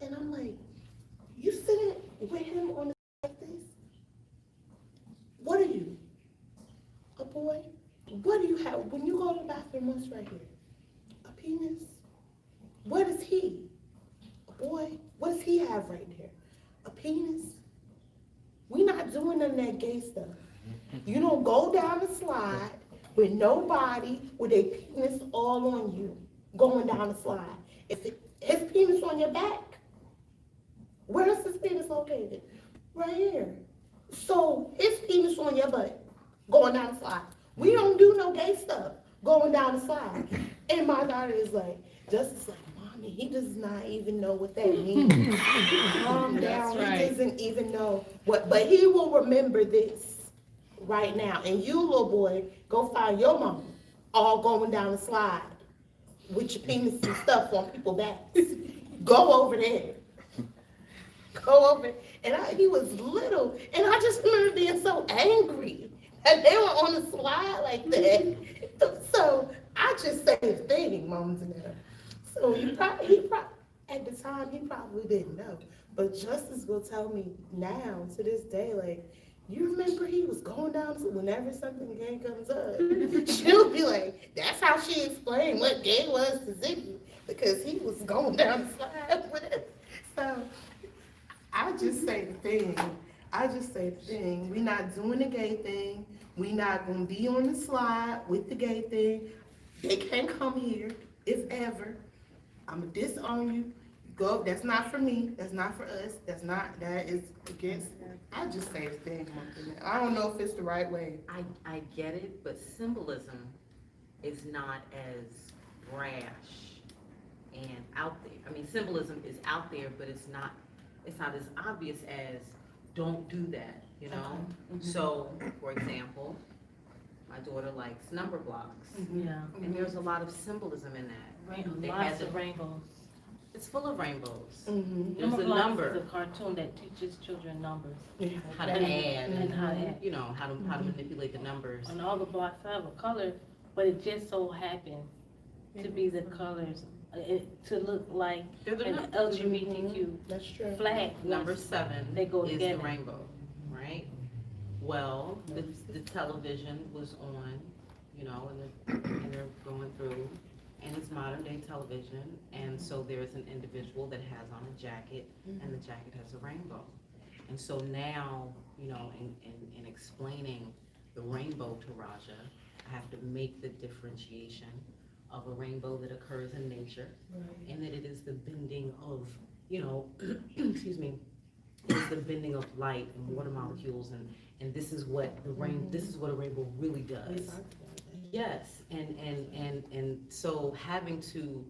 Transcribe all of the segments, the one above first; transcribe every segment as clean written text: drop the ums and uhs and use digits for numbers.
And I'm like, you sitting with him on the like this? What are you? A boy? What do you have when you go to the bathroom? What's right here? A penis? What is he? A boy? What does he have right there? A penis? We not doing none of that gay stuff. You don't go down the slide with nobody with a penis all on you going down the slide. If his penis on your back, where's his penis located? Right here. So his penis on your butt going down the slide. We don't do no gay stuff going down the slide. And my daughter is like, Justice like, Mommy, he does not even know what that means. Calm down. Right. He doesn't even know what, but he will remember this right now. And you, little boy, go find your mama all going down the slide with your penis and stuff on people's backs. Go over there. Go over. And he was little. And I just remember being so angry that they were on the slide like that. So I just say the thing, mom's and them. So he probably, at the time, he probably didn't know. But Justice will tell me now, to this day, like, you remember he was going down to whenever something gay comes up. She'll be like, that's how she explained what gay was to Ziggy, because he was going down the slide with it. So I just say the thing. I just say the thing. We're not doing the gay thing. We're not going to be on the slide with the gay thing. They can't come here, if ever. I'm going to disown you. Go. That's not for me. That's not for us. That is against. I just say the thing. I don't know if it's the right way. I get it, but symbolism is not as brash and out there. I mean, symbolism is out there, but it's not as obvious as don't do that, you know? Okay. Mm-hmm. So, for example, my daughter likes number blocks. Mm-hmm. Yeah. And there's a lot of symbolism in that. Lots of rainbows. It's full of rainbows. Mm-hmm. There's a number. Is a cartoon that teaches children numbers. How to add. And how to add. You know, how to manipulate the numbers. And all the blocks have a color, but it just so happens to be the colors, to look like an LGBTQ flag. Number 7 they go is together. The rainbow, right? Well, the television was on, you know, and they're going through, and it's modern day television, and so there's an individual that has on a jacket, and the jacket has a rainbow. And so now, you know, in explaining the rainbow to Raja, I have to make the differentiation of a rainbow that occurs in nature, and that it is the bending of, you know, excuse me, it's the bending of light and water molecules, and this is what this is what a rainbow really does. Yes, and so having to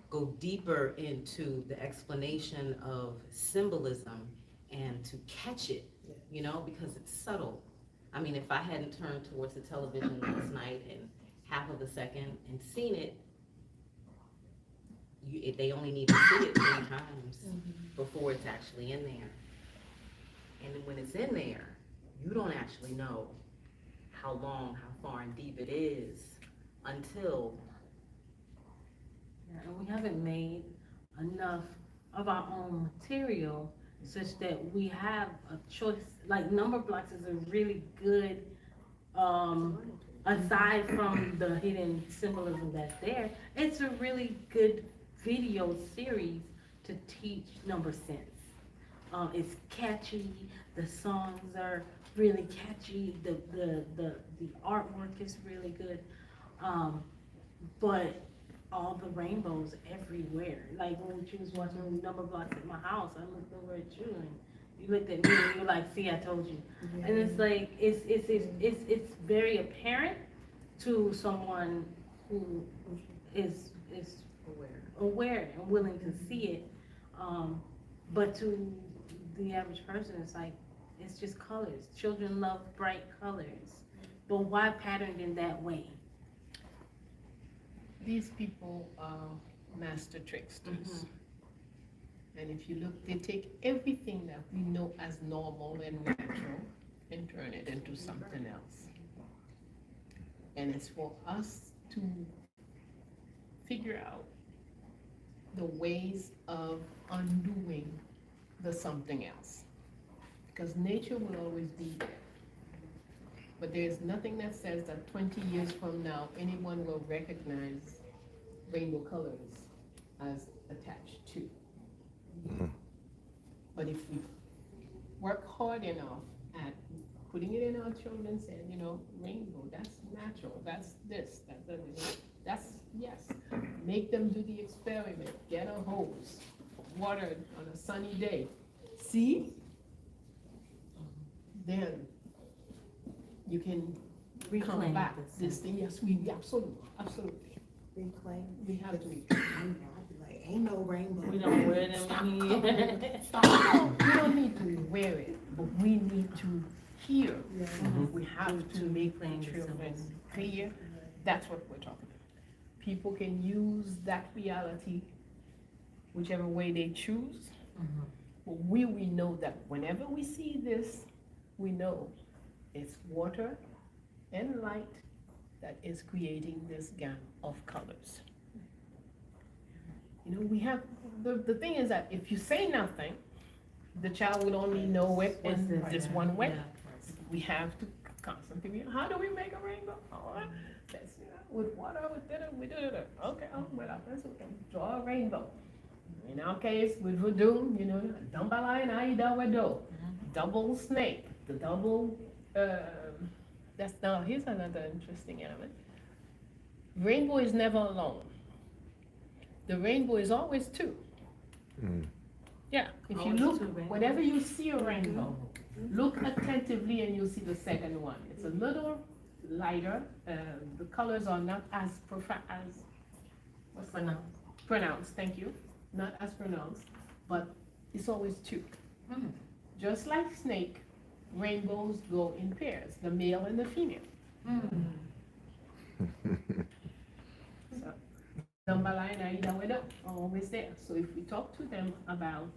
go deeper into the explanation of symbolism and to catch it, you know, because it's subtle. I mean, if I hadn't turned towards the television last night and half of a second and seen it, they only need to see it 3 times before it's actually in there. And then when it's in there, you don't actually know how long, how far and deep it is until. Yeah, and we haven't made enough of our own material such that we have a choice. Like number blocks is a really good, aside from the hidden symbolism that's there, it's a really good video series to teach number sense. It's catchy, the songs are really catchy, the artwork is really good, but all the rainbows everywhere. Like when you was watching number blocks at my house, I looked over at you and you looked at me and you were like, see, I told you. And it's like, it's very apparent to someone who is aware and willing to see it, but to the average person, it's like, it's just colors. Children love bright colors, but why patterned in that way? These people are master tricksters. And if you look, they take everything that we know as normal and natural and turn it into something else. And it's for us to figure out the ways of undoing the something else. Because nature will always be there. But there's nothing that says that 20 years from now, anyone will recognize rainbow colors as attached to. But if we work hard enough at putting it in our children, saying, you know, rainbow, that's natural, that's this, that's, yes. Make them do the experiment, get a hose, water on a sunny day. See? Then you can come Reclaim back this this thing. Yes, we absolutely. Reclaim. We have to. I'd be like, ain't no rainbow. We don't wear them in Stop. We don't need to wear it, but we need to hear. Yeah. We have to make reclaim the children symbols. clear. That's what we're talking about. People can use that reality whichever way they choose. But we know that whenever we see this, we know it's water and light that is creating this gamut of colors. You know, we have, the thing is that if you say nothing, the child would only know it in this one way. We have to constantly, how do we make a rainbow? Oh, that's, you know, with water, we did it. Okay, well, let's draw a rainbow. In our case, with voodoo, you know, Jambalaya, double snake, the double, here's another interesting element. Rainbow is never alone. The rainbow is always two. Yeah, if you Always look, two rainbows. whenever you see a rainbow, look attentively and you'll see the second one. It's a little lighter, the colors are not as pronounced, thank you. Not as pronounced, but it's always two. Just like snake, rainbows go in pairs, the male and the female. So, Jambalaya are always there. So if we talk to them about,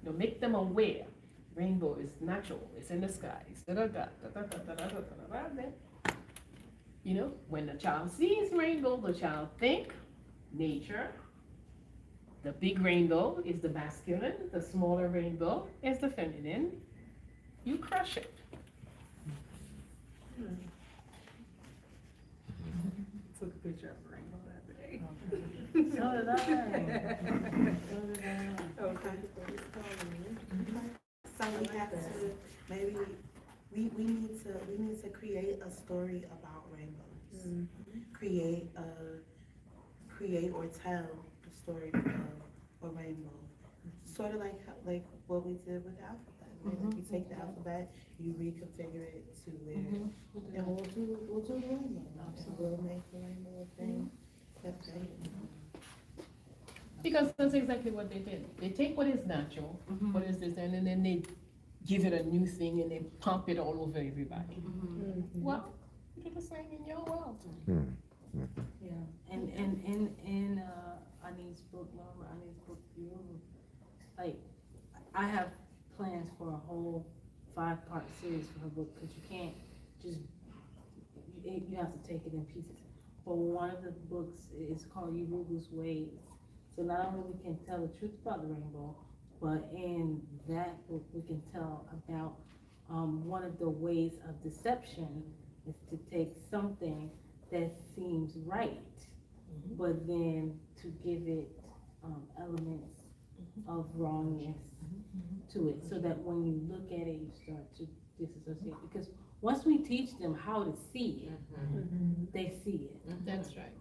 you know, make them aware, rainbow is natural, it's in the skies. You know, when the child sees rainbow, the child think nature. The big rainbow is the masculine, the smaller rainbow is the feminine. You crush it. Took a picture of a rainbow that day. So did I. Okay. So we have to, maybe, we need to create a story about rainbows. Create or tell the story of a rainbow. Sort of like what we did with the alphabet. Right? You take the alphabet, you reconfigure it to where, and we'll do the rainbow. We'll make the rainbow a thing. That's right. Because that's exactly what they did. They take what is natural, what is this, and then they give it a new thing and they pump it all over everybody. Well, you do the same in your world. Yeah, and in Ani's book, Norma Ani's book, like, I have plans for a whole 5-part series for her book, because you can't just, you have to take it in pieces. But one of the books is called Urugu's Ways. So not only we can tell the truth about the rainbow, but in that book we can tell about one of the ways of deception is to take something that seems right, but then to give it elements of wrongness to it, so that when you look at it, you start to disassociate. Because once we teach them how to see it, they see it. That's right.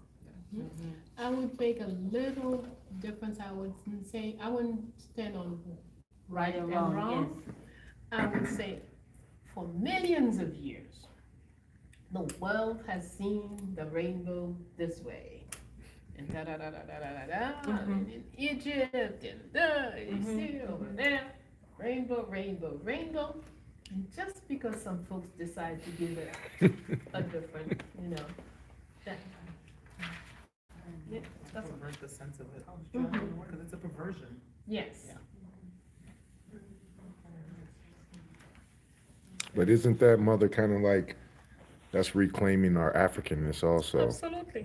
I would make a little difference. I would say, I wouldn't stand on right and wrong. Yes. I would say for millions of years, the world has seen the rainbow this way. And and in Egypt, and you see it over there, rainbow, rainbow, rainbow. And just because some folks decide to give it a different, you know, that, It doesn't hurt the sense of it, because it's a perversion. yes. But isn't that, mother, kind of like that's reclaiming our Africanness also. Absolutely.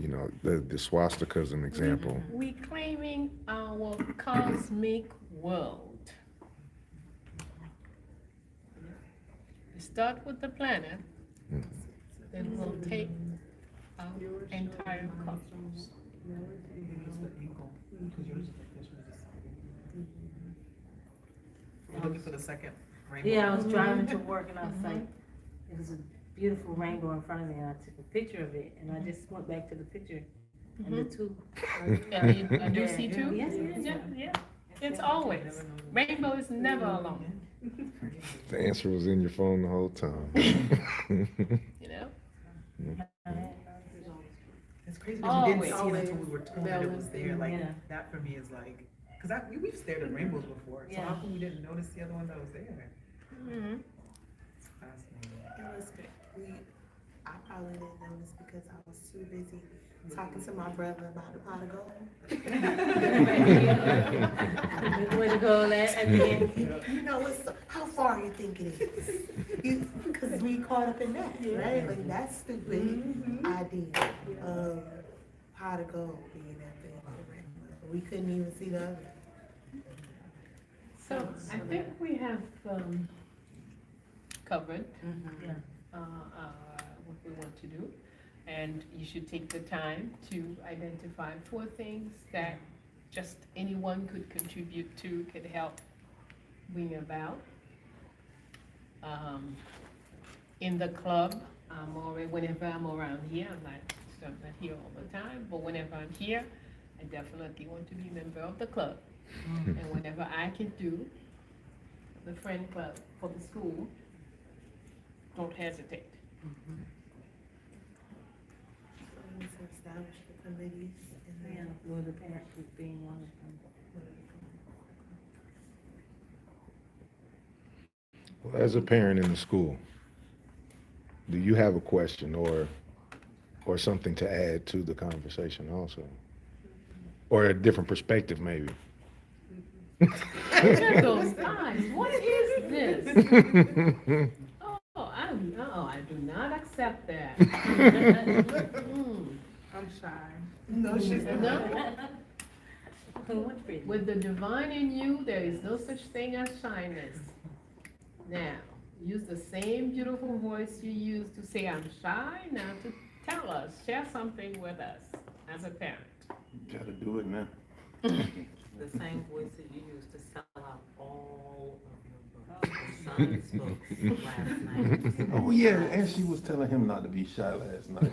You know, the swastika is an example. Reclaiming our cosmic world. We start with the planet, then we'll take our entire cosmos. It's the eagle, because yours is the fish, we're looking for the second rainbow. Yeah, I was driving to work and I was like, it was a beautiful rainbow in front of me and I took a picture of it and I just went back to the picture and the two. I do see two? Yes, Yeah. It's always, rainbow is never alone, The answer was in your phone the whole time. you know? It's crazy because we didn't see it Always. until we were told that it was there, like, Yeah. that for me is like, because we've stared at rainbows before, so Yeah. how come we didn't notice the other one that was there? Mhm. It's fascinating. It was good. I probably didn't notice because I was too busy talking to my brother about the pot of gold. Way to go, lad, at the end. You know, how far you think it is? Because we caught up in that, right? Like, that's stupid idea of pot of gold being that thing. We couldn't even see the other. So I think we have covered Yeah. what we want to do. And you should take the time to identify 4 things that just anyone could contribute to, could help bring about. In the club, whenever I'm around here, I'm not here all the time, but whenever I'm here, I definitely want to be a member of the club. And whenever I can do the friend club for the school, don't hesitate. We need to establish the committees and Yeah, then. well, the parent group being one of them. Well, as a parent in the school, do you have a question or something to add to the conversation also? Or a different perspective, maybe? Look at those eyes, what is this? I do not accept that. I'm shy. No, she's No, What's pretty? with the divine in you, there is no such thing as shyness. Now, use the same beautiful voice you used to say I'm shy, now to tell us, share something with us as a parent. Gotta do it now. The same voice that you used to sell out all of your books. Son spoke last night. Oh, yeah, and she was telling him not to be shy last night.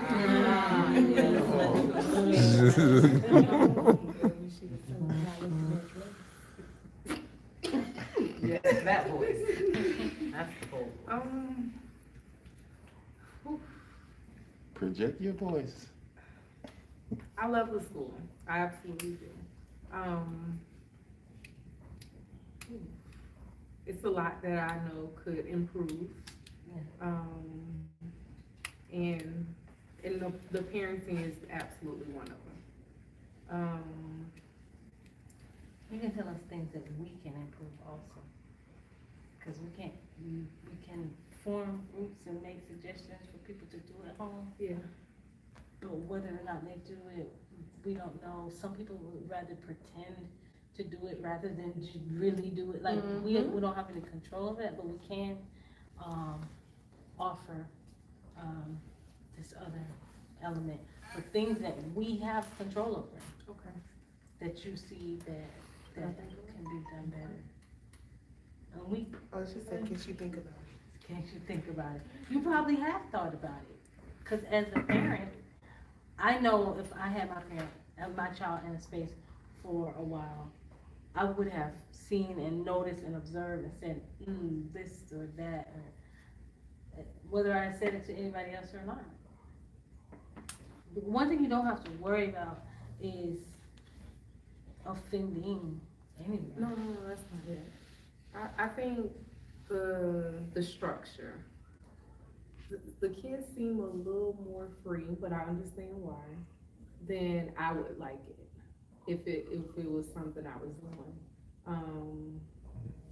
Yeah, that voice. That's the whole. Project your voice. I love the school. I absolutely do. It's a lot that I know could improve. And the parenting is absolutely one of them. You can tell us things that we can improve also. Cause we can form groups and make suggestions for people to do at home. Yeah. But whether or not they do it, we don't know. Some people would rather pretend to do it rather than really do it. Like, we don't have any control of it, but we can, offer, this other element for things that we have control over, Okay. that you see that can be done better. And we, Oh, she said, can she think about it? can't you think about it? You probably have thought about it. Cause as a parent, I know if I had my child in a space for a while, I would have seen and noticed and observed and said, this or that, or whether I said it to anybody else or not. The one thing you don't have to worry about is offending anyone. No, that's not it. I think the structure. The kids seem a little more free, but I understand why. Then I would like it if it was something I was doing.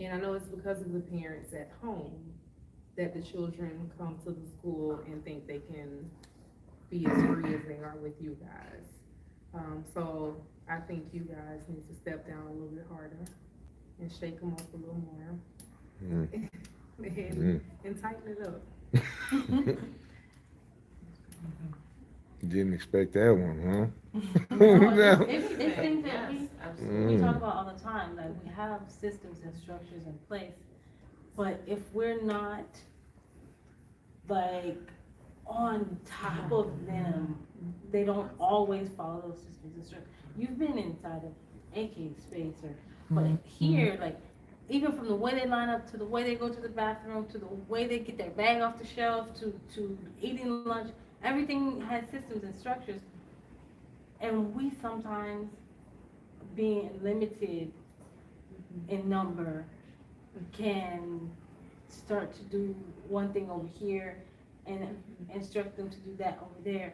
And I know it's because of the parents at home that the children come to the school and think they can be as free as they are with you guys. So I think you guys need to step down a little bit harder and shake them up a little more. And tighten it up. Didn't expect that one, No, it's things that Yes, we absolutely. talk about all the time, like we have systems and structures in place, but if we're not like on top of them, they don't always follow those systems and structures. You've been inside of AK space but here, like, even from the way they line up, to the way they go to the bathroom, to the way they get their bag off the shelf, to eating lunch, everything has systems and structures. And we sometimes, being limited in number, can start to do one thing over here and instruct them to do that over there.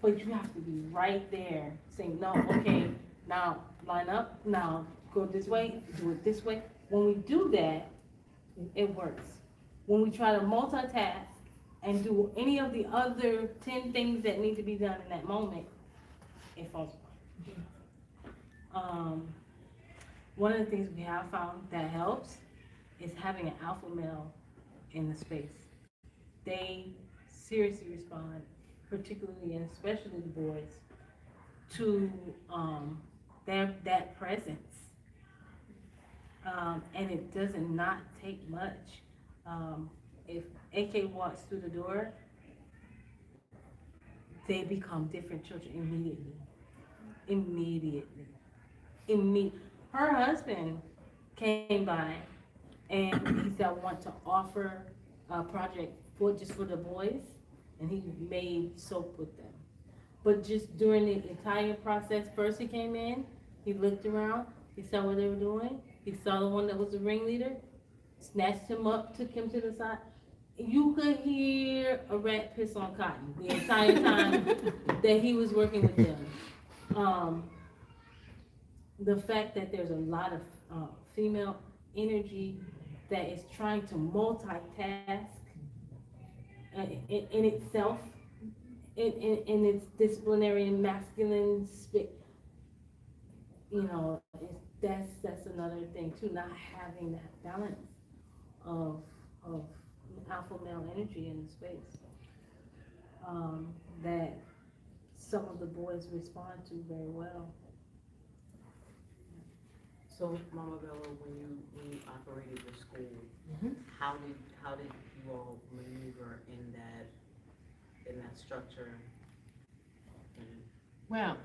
But you have to be right there saying, no, okay, now line up, now go this way, do it this way. When we do that, it works. When we try to multitask and do any of the other 10 things that need to be done in that moment, it falls apart. One of the things we have found that helps is having an alpha male in the space. They seriously respond, particularly and especially the boys, to that presence. And it does not take much. If AK walks through the door, they become different children immediately. Her husband came by and he said, I want to offer a project just for the boys, and he made soap with them. But just during the entire process, first he came in, he looked around, he saw what they were doing, he saw the one that was the ringleader, snatched him up, took him to the side. You could hear a rat piss on cotton the entire time that he was working with them. The fact that there's a lot of female energy that is trying to multitask in itself, in its disciplinary and masculine that's another thing too, not having that balance of alpha male energy in the space that some of the boys respond to very well. So, Mama Bello, when you operated your school, how did you all maneuver in that structure? Well,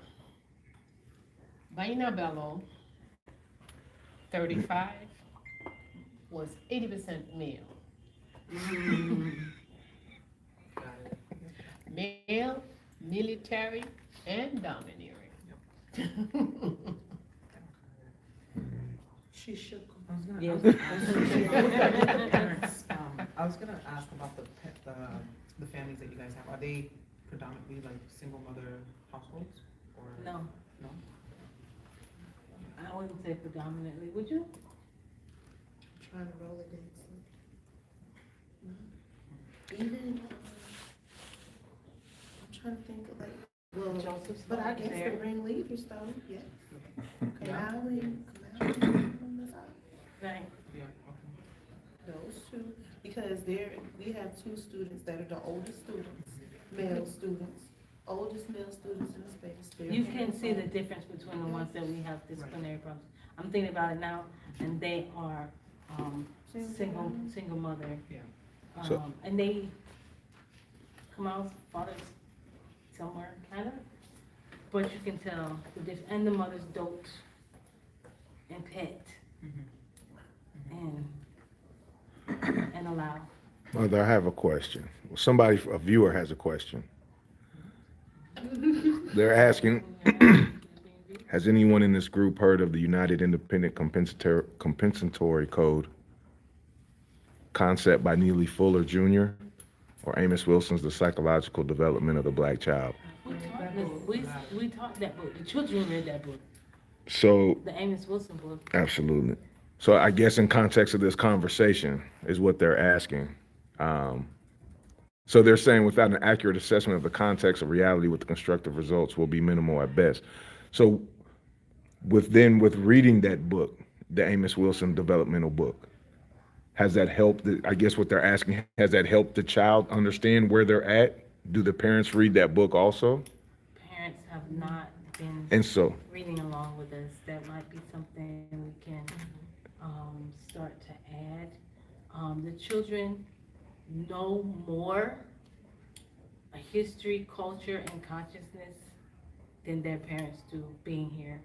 Bayyinah Bello, 35, was 80% male. Got it. Male, military, and domineering. She shook them. I was gonna Yes. ask, parents, I was gonna ask about the families that you guys have. Are they predominantly like single mother households or? No, No? I wouldn't say predominantly, would you? Trying to roll it in. Even, I'm trying to think of like, well, Joseph's but I not guess there. the ringleaders though, yes. Kamau on the side. Right. Yeah, okay. Those two, because we have two students that are the oldest students, male students, oldest male students in the space. They're You can see the hands-on. difference between the ones that we have disciplinary problems. I'm thinking about it now, and they are, single mother. Yeah. So- And they come out, father's somewhere, kind of, but you can tell the difference, and the mother's dote and pet and allow. Mother, I have a question. A viewer has a question. They're asking, has anyone in this group heard of the United Independent Compensatory Code concept by Neely Fuller Jr. or Amos Wilson's The Psychological Development of the Black Child? We taught that book, the children read that book, So, the Amos Wilson book. absolutely. So I guess in context of this conversation is what they're asking. So they're saying without an accurate assessment of the context of reality with the constructive results will be minimal at best. So with reading that book, the Amos Wilson developmental book, has that helped, I guess what they're asking, has that helped the child understand where they're at? Do the parents read that book also? Parents have not been And so, reading along with us. That might be something we can start to add. The children know more a history, culture, and consciousness than their parents do being here.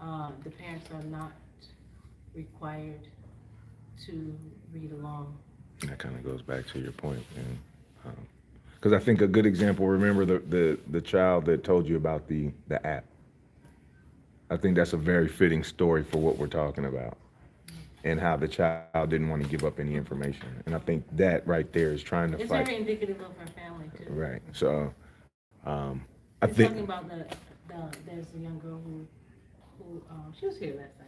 The parents are not required to read along. that kind of goes back to your point, and because I think a good example, remember the child that told you about the app. I think that's a very fitting story for what we're talking about, and how the child didn't want to give up any information. And I think that right there is trying to It's fight. very indicative of her family too. Right. So, I It's think. talking about there's a young girl who she was here last night.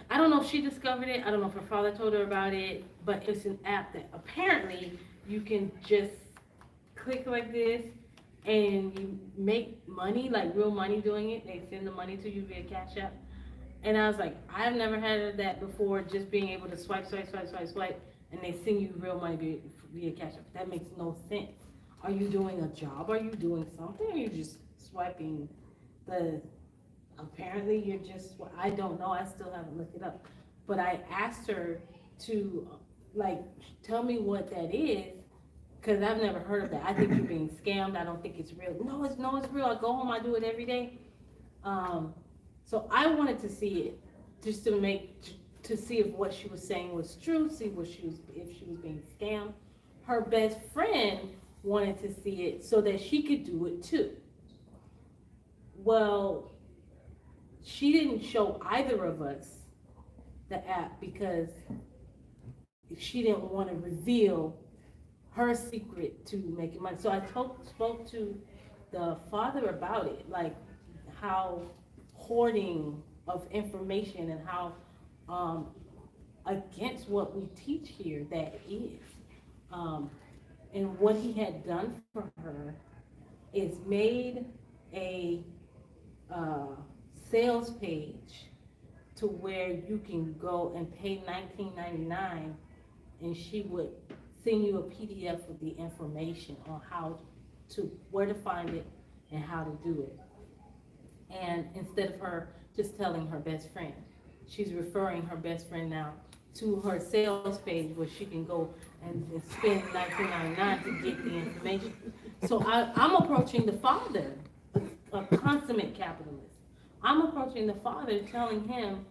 I don't know if she discovered it, I don't know if her father told her about it, but it's an app that apparently you can just click like this and you make money, like real money doing it. They send the money to you via Cash App. And I was like, I've never had that before, just being able to swipe, and they send you real money via Cash App. That makes no sense. Are you doing a job? Are you doing something? Or are you just swiping apparently you're just, I don't know, I still haven't looked it up. But I asked her to, tell me what that is, because I've never heard of that. I think you're being scammed. I don't think it's real. No, it's real. I go home, I do it every day. So I wanted to see it, just to see if what she was saying was true, see if she was being scammed. Her best friend wanted to see it so that she could do it too. Well, she didn't show either of us the app because she didn't want to reveal her secret to making money. So I spoke to the father about it, like how hoarding of information and how against what we teach here that is. And what he had done for her is made a sales page to where you can go and pay $19.99 and she would send you a PDF with the information on where to find it and how to do it. And instead of her just telling her best friend, she's referring her best friend now to her sales page where she can go and spend $19.99 to get the information. So I'm approaching the father, a consummate capitalist. I'm approaching the father telling him,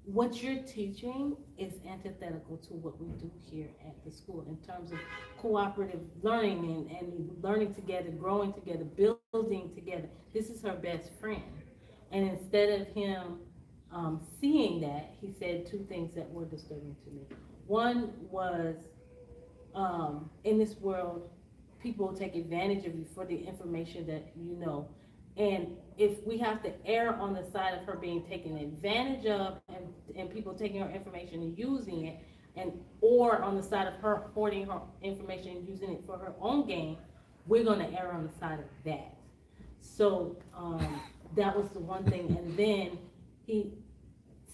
what you're teaching is antithetical to what we do here at the school in terms of cooperative learning and learning together, growing together, building together. This is her best friend. And instead of him seeing that, he said two things that were disturbing to me. One was, in this world, people take advantage of you for the information that you know. And if we have to err on the side of her being taken advantage of and people taking her information and using it, or on the side of her hoarding her information and using it for her own gain, we're gonna err on the side of that. So that was the one thing. And then he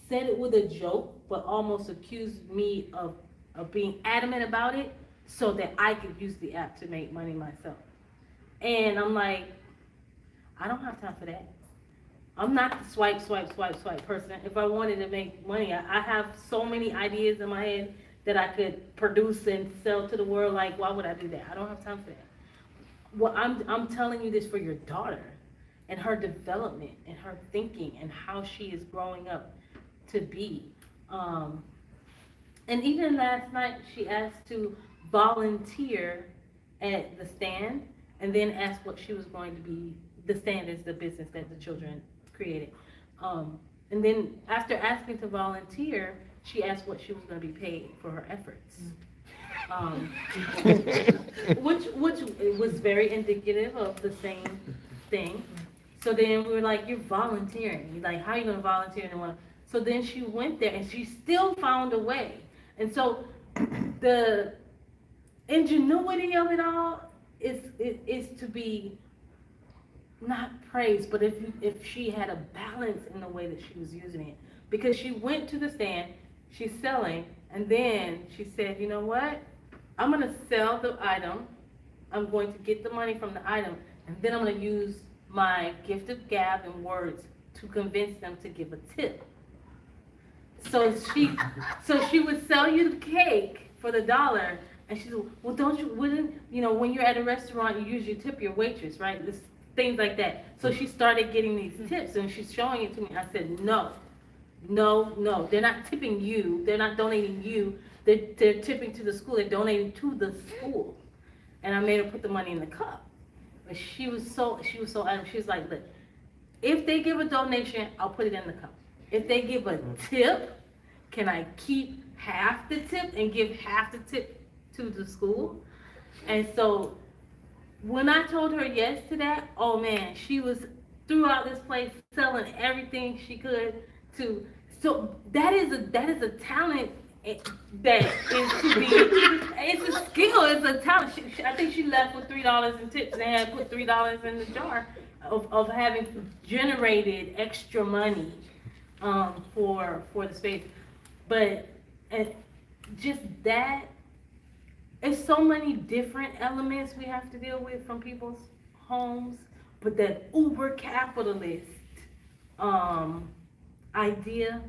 said it with a joke, but almost accused me of being adamant about it so that I could use the app to make money myself. And I'm like, I don't have time for that. I'm not the swipe person. If I wanted to make money, I have so many ideas in my head that I could produce and sell to the world. Like, why would I do that? I don't have time for that. Well, I'm telling you this for your daughter and her development and her thinking and how she is growing up to be. And even last night, she asked to volunteer at the stand and then asked what she was going to be. The stand is the business that the children created. And then after asking to volunteer, she asked what she was going to be paid for her efforts. Which was very indicative of the same thing. So then we were like, you're volunteering. You're like, how are you going to volunteer? So then she went there and she still found a way. And so the ingenuity of it all is to be not praised, but if she had a balance in the way that she was using it. Because she went to the stand, she's selling, and then she said, you know what? I'm gonna sell the item, I'm going to get the money from the item, and then I'm gonna use my gift of gab and words to convince them to give a tip. So she would sell you the cake for the $1, and she said, well, wouldn't, when you're at a restaurant, you usually tip your waitress, right? Things like that. So she started getting these tips, and she's showing it to me. I said, no, they're not tipping you, they're not donating you, they're tipping to the school, they're donating to the school. And I made her put the money in the cup. But she was so adamant. She was like, look, if they give a donation, I'll put it in the cup. If they give a tip, can I keep half the tip and give half the tip to the school? And so when I told her yes to that, oh man, she was throughout this place selling everything she could to. So that is a talent that is to be. It's a skill. It's a talent. I think she left with $3 in tips. They had put $3 in the jar of having generated extra money for the space. But just that. There's so many different elements we have to deal with from people's homes, but that uber capitalist idea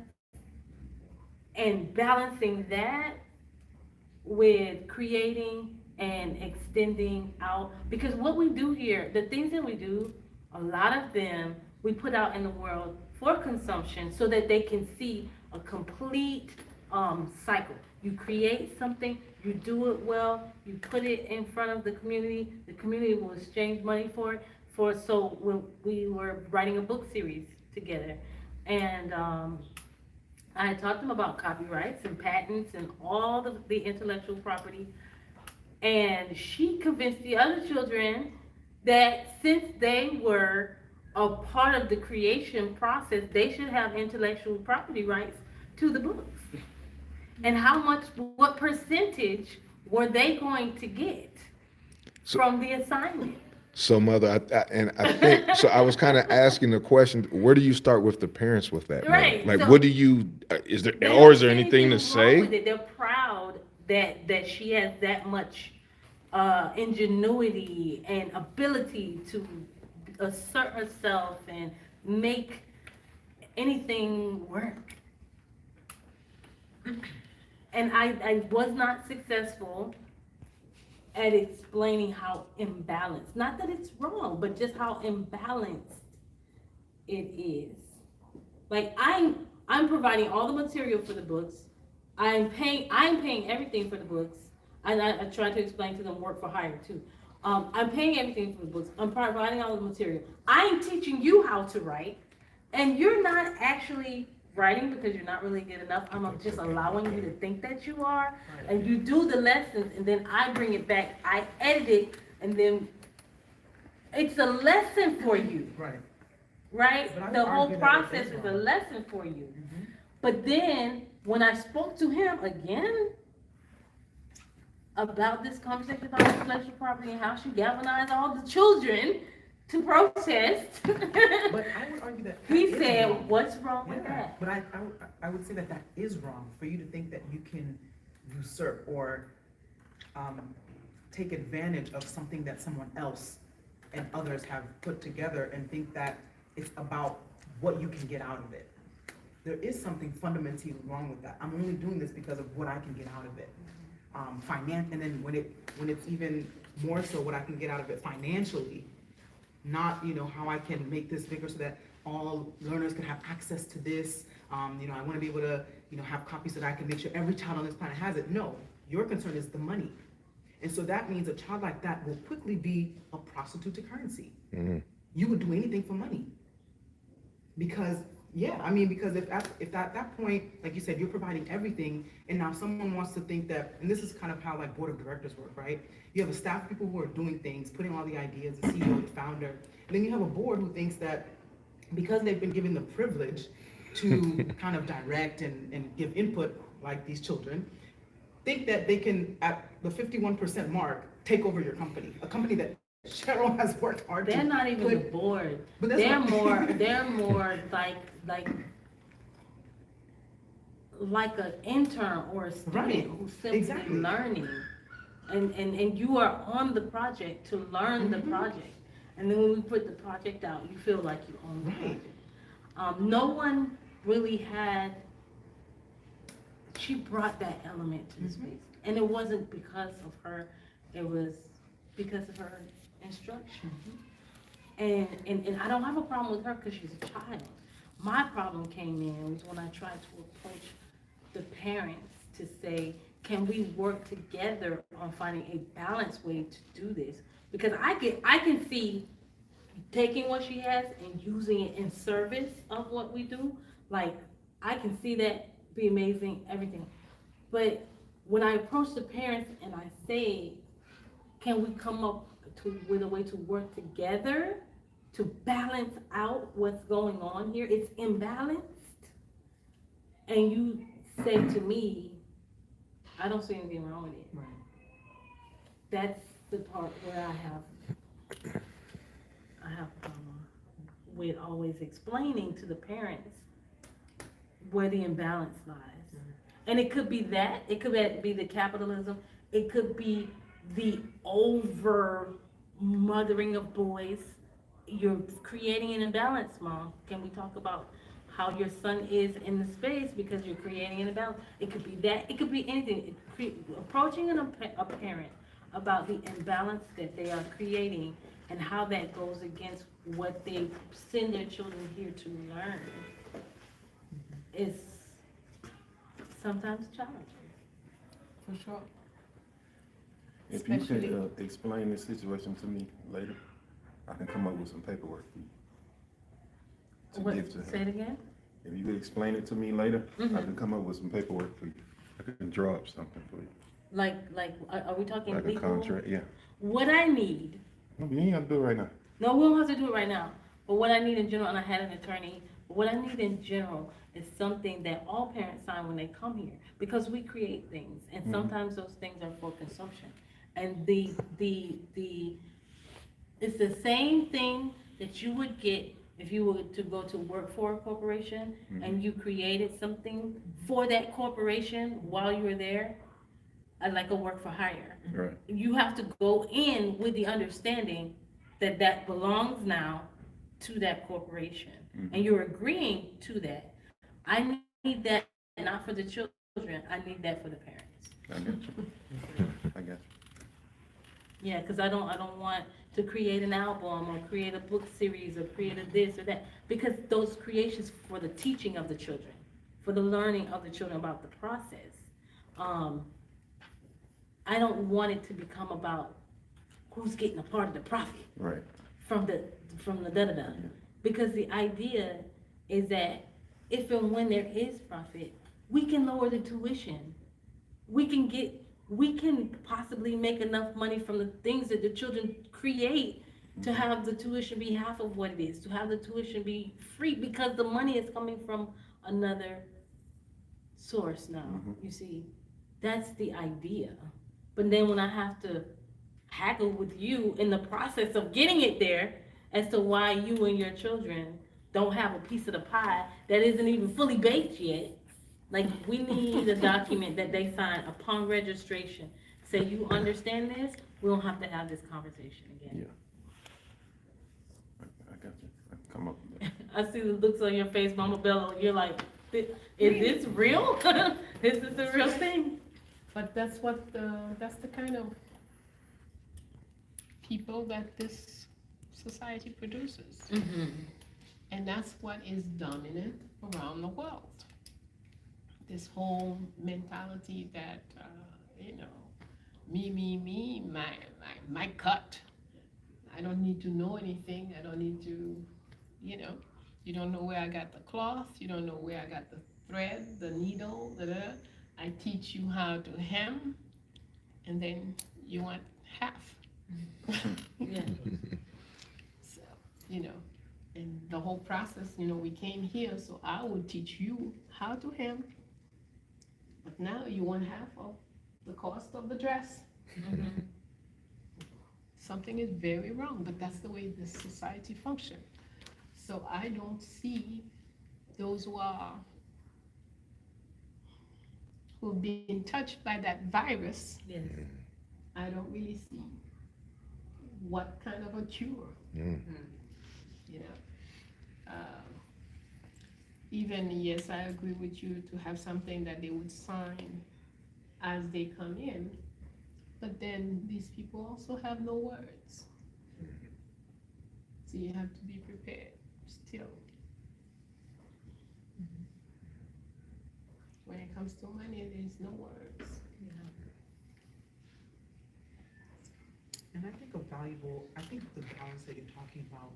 and balancing that with creating and extending out, because what we do here, the things that we do, a lot of them we put out in the world for consumption so that they can see a complete cycle. You create something, you do it well, you put it in front of the community will exchange money for it. So when we were writing a book series together, and I had talked to them about copyrights and patents and all the intellectual property, and she convinced the other children that since they were a part of the creation process, they should have intellectual property rights to the books. And what percentage were they going to get from the assignment? So, Mother, I think, so I was kind of asking the question, where do you start with the parents with that? Right. Like, So what do you, is there anything to wrong say? with it. They're proud that she has that much ingenuity and ability to assert herself and make anything work. And I was not successful at explaining how imbalanced, not that it's wrong, but just how imbalanced it is. Like I'm providing all the material for the books. I'm paying everything for the books. And I try to explain to them work for hire too. I'm paying everything for the books. I'm providing all the material. I'm teaching you how to write, and you're not actually writing because you're not really good enough. I'm just allowing you to think that you are, and you do the lessons, and then I bring it back, I edit it, and then it's a lesson for you. Right? But I would The whole argue that it process is is a wrong. lesson for you. Mm-hmm. But then, when I spoke to him again about this conversation about intellectual property and how she galvanized all the children to protest, But I would argue that he is said, wrong. what's wrong with Yeah, that? but I would say that is wrong for you to think that you can usurp or take advantage of something that someone else and others have put together and think that it's about what you can get out of it. There is something fundamentally wrong with that. I'm only doing this because of what I can get out of it. And then when it's even more so what I can get out of it financially, not, how I can make this bigger so that all learners can have access to this. I want to be able to, have copies so that I can make sure every child on this planet has it. No, your concern is the money. And so that means a child like that will quickly be a prostitute to currency. Mm-hmm. You would do anything for money. Because if at that point, like you said, you're providing everything, and now someone wants to think that, and this is kind of how like board of directors work, right? You have a staff of people who are doing things, putting all the ideas, the CEO, the founder, and then you have a board who thinks that because they've been given the privilege to kind of direct and give input like these children, think that they can, at the 51% mark, take over your company, a company that Cheryl has worked hard to. They're not even the put- board. But that's They're what- they're more like an intern or a student Right, who's simply exactly. learning. And you are on the project to learn the Mhm. project. And then when we put the project out, you feel like you own the Right. project. No one really had, she brought that element to the Mhm. space. And it wasn't because of her, it was because of her instruction. And I don't have a problem with her because she's a child. My problem came in was when I tried to approach the parents to say, can we work together on finding a balanced way to do this? Because I can see taking what she has and using it in service of what we do. Like, I can see that be amazing, everything. But when I approach the parents and I say, can we come up with a way to work together to balance out what's going on here? It's imbalanced. And you say to me, I don't see anything wrong with it. Right. That's the part where I have with always explaining to the parents where the imbalance lies. And it could be that, it could be the capitalism, it could be the over mothering of boys. You're creating an imbalance, Mom. Can we talk about how your son is in the space because you're creating an imbalance? It could be that, it could be anything. Approaching a parent about the imbalance that they are creating and how that goes against what they send their children here to learn is sometimes challenging. For sure. If you Especially- can explain this situation to me later, I can come up with some paperwork for you. To What, give to say him. it again? If you could explain it to me later, I Mhm. can come up with some paperwork for you. I can draw up something for you, Like, are we talking like a legal? contract, yeah. What I need, No, you ain't gotta do it right now. no, we don't have to do it right now, but what I need in general, and I had an attorney, what I need in general is something that all parents sign when they come here, because we create things, and Mhm. sometimes those things are for consumption. And it's the same thing that you would get if you were to go to work for a corporation and you created something for that corporation while you were there, like a work for hire. Right. You have to go in with the understanding that that belongs now to that corporation. And you're agreeing to that. I need that not for the children, I need that for the parents. I got you. I got you. Yeah, because I don't want to create an album or create a book series or create a this or that, because those creations for the teaching of the children, for the learning of the children about the process. I don't want it to become about who's getting a part of the profit Right. from the da-da-da. Because the idea is that if and when there is profit, we can lower the tuition. We can possibly make enough money from the things that the children create to have the tuition be half of what it is, to have the tuition be free, because the money is coming from another source now, you see. That's the idea. But then when I have to haggle with you in the process of getting it there as to why you and your children don't have a piece of the pie that isn't even fully baked yet, like, we need a document that they sign upon registration. Say, you understand this, we don't have to have this conversation again. Yeah. I got you. I can come up with that. I see the looks on your face, Mama Bello, you're like, is this real? Is this a real thing? But that's the kind of people that this society produces. And that's what is dominant around the world. This whole mentality that, me, my cut. I don't need to know anything. I don't need to, you don't know where I got the cloth. You don't know where I got the thread, the needle, I teach you how to hem, and then you want half. Yeah. So, and the whole process, we came here, so I would teach you how to hem. But now you want half of the cost of the dress. Something is very wrong, but that's the way this society functions. So I don't see those who've been touched by that virus. Yes. I don't really see what kind of a cure, Mm. you know. Even, yes, I agree with you to have something that they would sign as they come in, but then these people also have no words. So you have to be prepared still. When it comes to money, there's no words. And I think the balance that you're talking about,